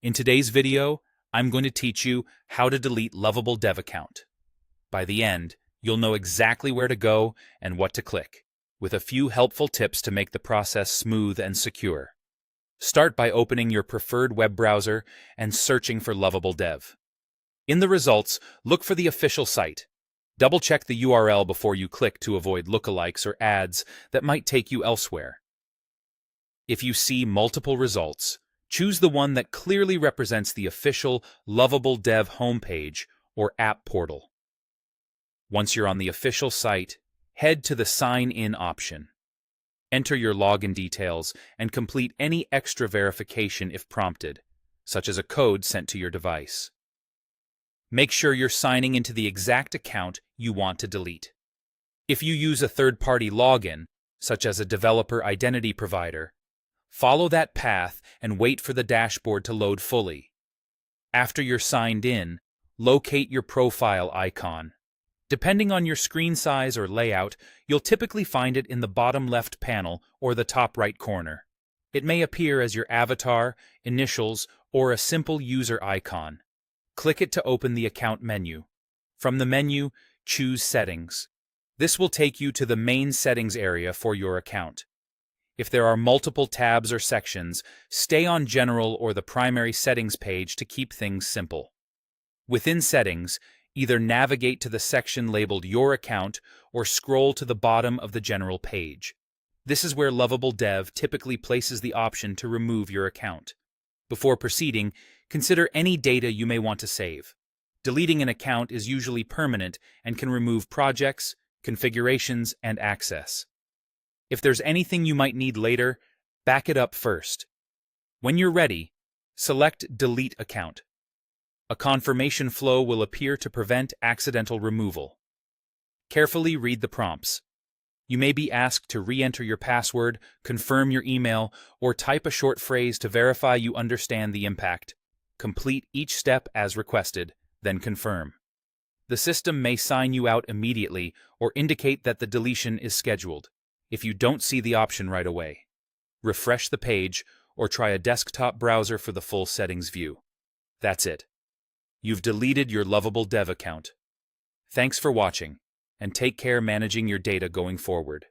In today's video, I'm going to teach you how to delete Lovable Dev account. By the end, you'll know exactly where to go and what to click, with a few helpful tips to make the process smooth and secure. Start by opening your preferred web browser and searching for Lovable Dev. In the results, look for the official site. Double-check the URL before you click to avoid lookalikes or ads that might take you elsewhere. If you see multiple results, choose the one that clearly represents the official Lovable Dev homepage or app portal. Once you're on the official site, head to the Sign In option. Enter your login details and complete any extra verification if prompted, such as a code sent to your device. Make sure you're signing into the exact account you want to delete. If you use a third-party login, such as a developer identity provider, follow that path and wait for the dashboard to load fully. After you're signed in, locate your profile icon. Depending on your screen size or layout, you'll typically find it in the bottom left panel or the top right corner. It may appear as your avatar, initials, or a simple user icon. Click it to open the account menu. From the menu, choose Settings. This will take you to the main settings area for your account. If there are multiple tabs or sections, stay on General or the primary settings page to keep things simple. Within Settings, either navigate to the section labeled Your Account or scroll to the bottom of the general page. This is where Lovable Dev typically places the option to remove your account. Before proceeding, consider any data you may want to save. Deleting an account is usually permanent and can remove projects, configurations, and access. If there's anything you might need later, back it up first. When you're ready, select Delete Account. A confirmation flow will appear to prevent accidental removal. Carefully read the prompts. You may be asked to re-enter your password, confirm your email, or type a short phrase to verify you understand the impact. Complete each step as requested, then confirm. The system may sign you out immediately or indicate that the deletion is scheduled, if you don't see the option right away. Refresh the page or try a desktop browser for the full settings view. That's it. You've deleted your Lovable Dev account. Thanks for watching, and take care managing your data going forward.